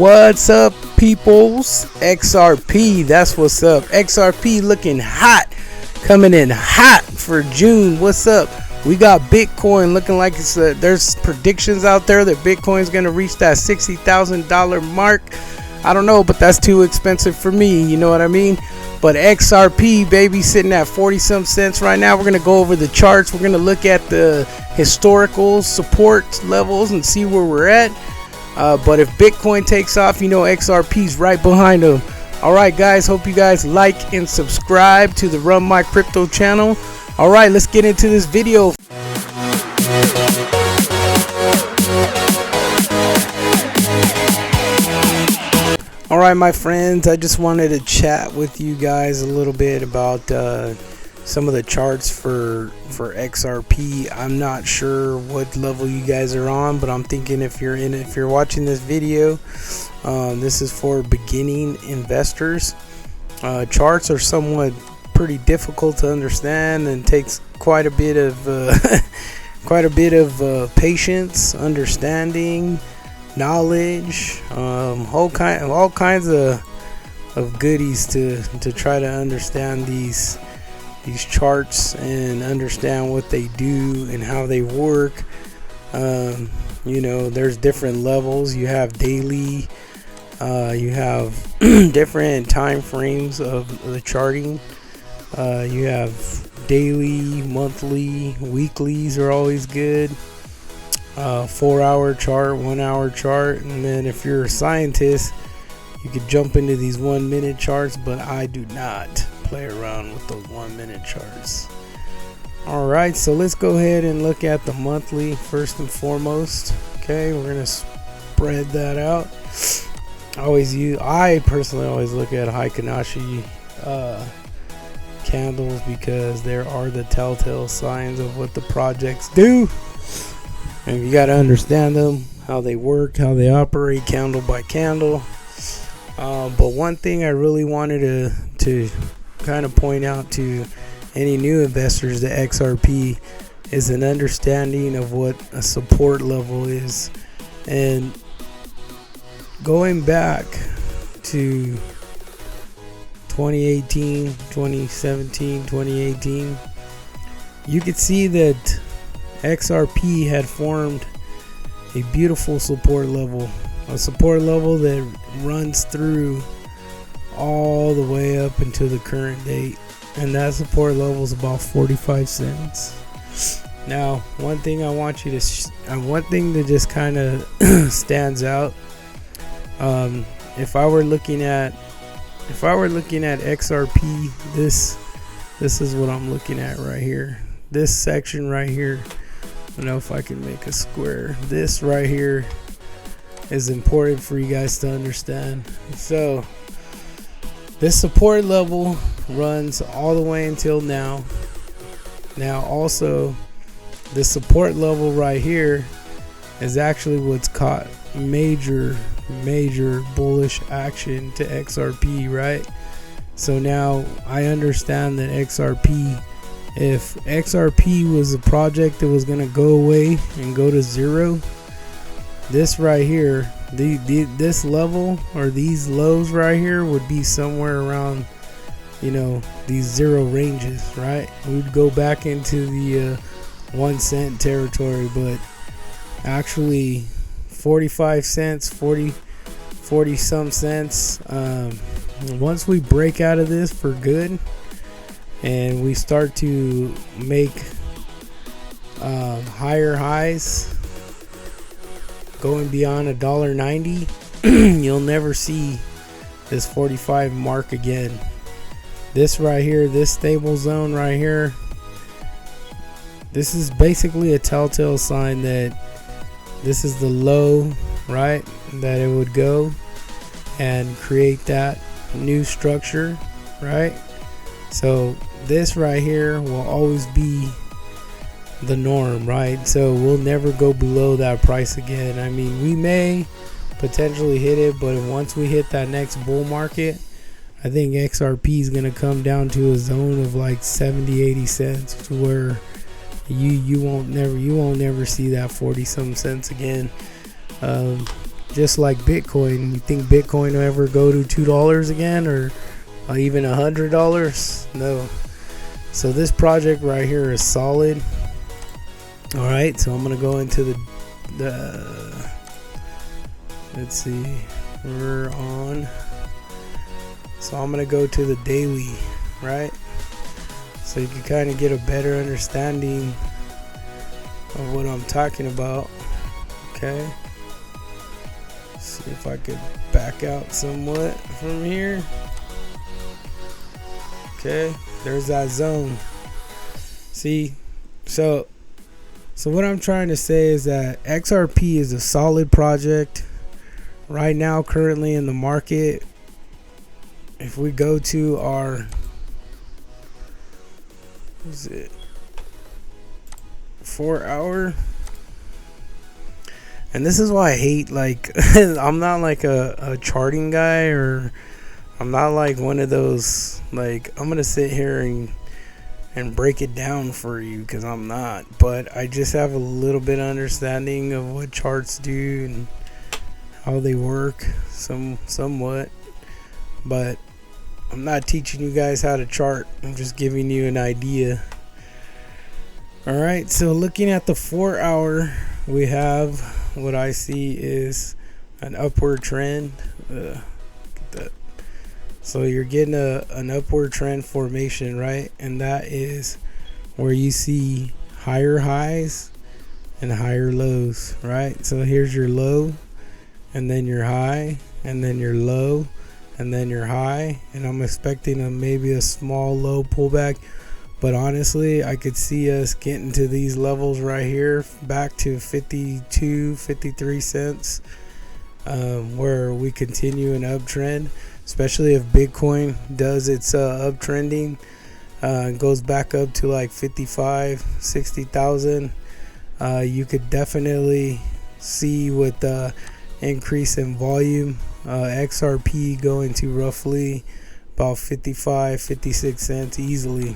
What's up, peoples? XRP, that's what's up. XRP looking hot, coming in hot for June. What's up? We got Bitcoin looking like it's there's predictions out there that Bitcoin's gonna reach that $60,000 mark. I don't know, but that's too expensive for me, you know what I mean? But XRP, baby, sitting at 40 some cents right now. We're gonna go over the charts. We're gonna look at the historical support levels and see where we're at. But if Bitcoin takes off, you know XRP's right behind them. All right, guys, hope you guys like and subscribe to the Run My Crypto channel. All right, let's get into this video. All right, my friends, I just wanted to chat with you guys a little bit about some of the charts for XRP. I'm not sure what level you guys are on, but I'm thinking if you're watching this video, this is for beginning investors. Charts are somewhat pretty difficult to understand and takes quite a bit of patience, understanding, knowledge, all kinds of goodies to try to understand these charts and understand what they do and how they work. You know, there's different levels. You have daily, you have different time frames of the charting. You have daily, monthly, weeklies are always good. 4-hour chart, 1-hour chart, and then if you're a scientist, you could jump into these 1-minute charts, but I do not play around with those 1-minute charts. All right, so let's go ahead and look at the monthly first and foremost. Okay, we're gonna spread that out. I personally always look at Heikin-Ashi candles because there are the telltale signs of what the projects do. And you got to understand them, how they work, how they operate candle by candle. But one thing I really wanted to kind of point out to any new investors to XRP is an understanding of what a support level is. And going back to 2018, 2017, 2018, you could see that XRP had formed a beautiful support level, a support level that runs through all the way up until the current date, and that support level is about 45 cents. Now, one thing I want you to one thing that just kind of stands out, if I were looking at XRP, this is what I'm looking at right here. This section right here, I don't know if I can make a square. This right here is important for you guys to understand. So this support level runs all the way until now. Now also, the support level right here is actually what's caught major bullish action to XRP, right? So now I understand that if XRP was a project that was going to go away and go to zero, this right here, this level or these lows right here would be somewhere around, you know, these zero ranges, right? We'd go back into the 1 cent territory, but actually 45 cents, 40 some cents. Once we break out of this for good and we start to make higher highs going beyond $1.90, you'll never see this 45 mark again. This right here, this stable zone right here, this is basically a telltale sign that this is the low, right, that it would go and create that new structure, right? So this right here will always be the norm, right? So we'll never go below that price again. I mean, we may potentially hit it, but once we hit that next bull market, I think XRP is going to come down to a zone of like 70-80 cents, to where you won't never see that 40 some cents again. just like Bitcoin. You think Bitcoin will ever go to $2 again, or even $100? No. So this project right here is solid. All right, so I'm gonna go into the let's see, we're on. So I'm gonna go to the daily, right? So you can kind of get a better understanding of what I'm talking about. Okay. See if I could back out somewhat from here. Okay, there's that zone. See, so what I'm trying to say is that XRP is a solid project right now, currently in the market. If we go to our, what is it, 4 hour, and this is why I hate, like, I'm not like a charting guy, or I'm not like one of those, like, I'm gonna sit here and break it down for you, because I'm not, but I just have a little bit of understanding of what charts do and how they work, somewhat, but I'm not teaching you guys how to chart. I'm just giving you an idea. Alright, so looking at the 4 hour, we have what I see is an upward trend. Look at that. So you're getting an upward trend formation, right? And that is where you see higher highs and higher lows, right? So here's your low, and then your high, and then your low, and then your high, and I'm expecting maybe a small low pullback, but honestly I could see us getting to these levels right here, back to 52-53 cents, where we continue an uptrend, especially if Bitcoin does its uptrending, goes back up to like 55-60,000. You could definitely see with the increase in volume, XRP going to roughly about 55-56 cents easily,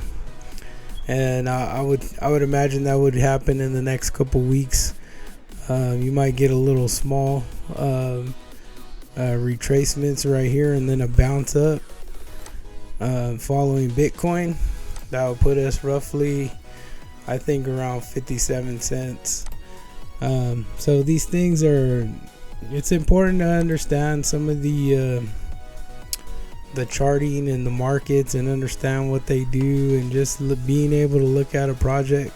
and I would imagine that would happen in the next couple weeks. You might get a little small retracements right here, and then a bounce up following Bitcoin. That would put us roughly, I think, around 57 cents. So these things are, it's important to understand some of the charting and the markets, and understand what they do, and just being able to look at a project.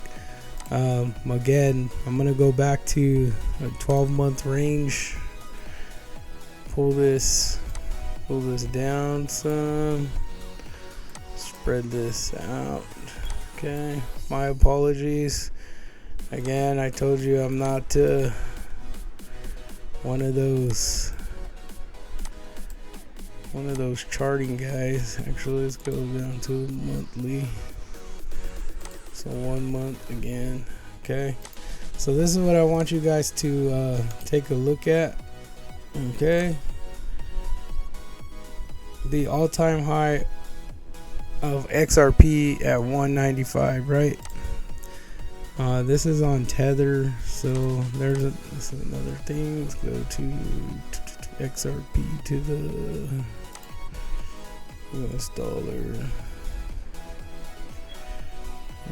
Again, I'm gonna go back to a 12-month range. Pull this down some. Spread this out. Okay, my apologies. Again, I told you I'm not one of those charting guys. Actually, let's go down to monthly. So 1 month again. Okay, so this is what I want you guys to take a look at. Okay, the all-time high of XRP at 195, right? This is on Tether, so this is another thing. Let's go to XRP to the US dollar.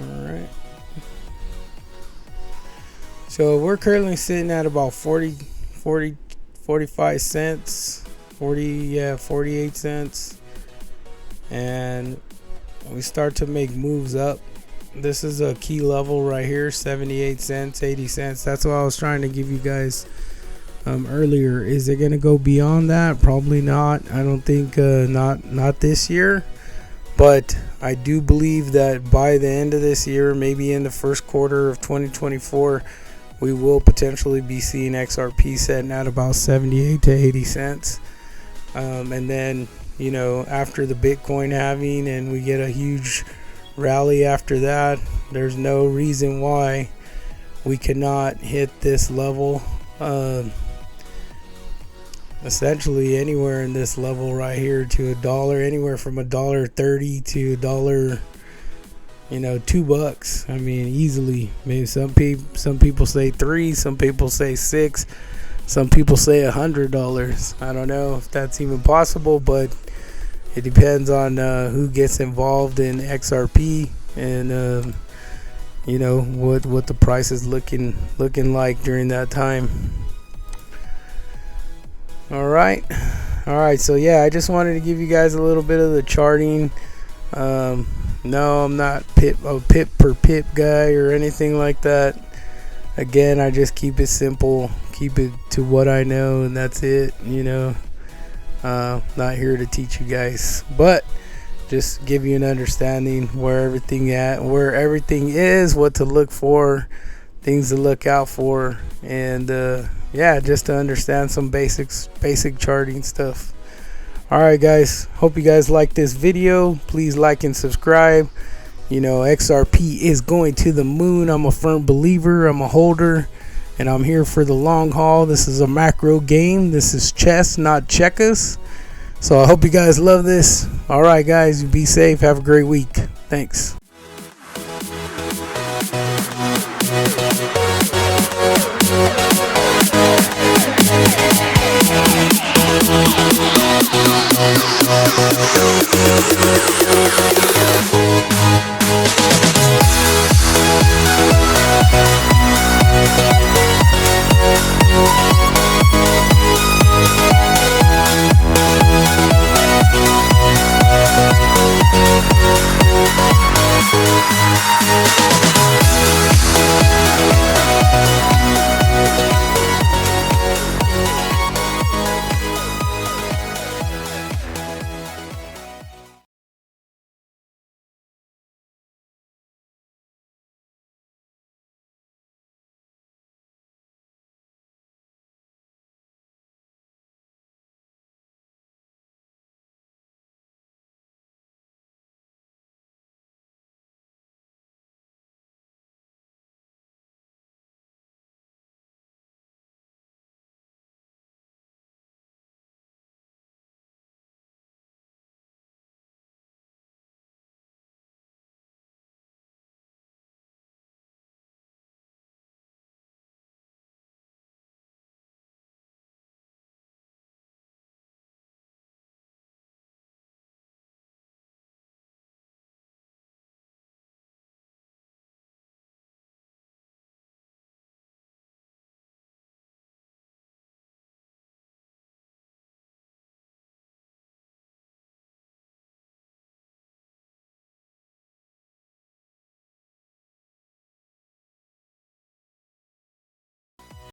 Alright, so we're currently sitting at about 45 cents, 48 cents, and we start to make moves up. This is a key level right here, 78 cents, 80 cents. That's what I was trying to give you guys earlier. Is it going to go beyond that? Probably not. I don't think not this year, but I do believe that by the end of this year, maybe in the first quarter of 2024, we will potentially be seeing XRP setting at about 78 to 80 cents. And then, you know, after the Bitcoin halving and we get a huge rally after that, there's no reason why we cannot hit this level. Essentially anywhere in this level right here to $1, anywhere from $1.30 to $1, you know, $2. I mean, easily. Maybe some people say 3, some people say 6, Some people say $100. I don't know if that's even possible, but it depends on who gets involved in XRP and you know what the price is looking like during that time. All right. So yeah, I just wanted to give you guys a little bit of the charting. No, I'm not a pip per pip guy or anything like that. Again, I just keep it simple, keep it to what I know, and that's it. You know, not here to teach you guys, but just give you an understanding where everything is, what to look for, things to look out for, and yeah, just to understand some basic charting stuff. Alright guys, hope you guys like this video. Please like and subscribe. You know, XRP is going to the moon. I'm a firm believer, I'm a holder, and I'm here for the long haul. This is a macro game. This is chess, not checkers. So I hope you guys love this. Alright guys, be safe, have a great week. Thanks.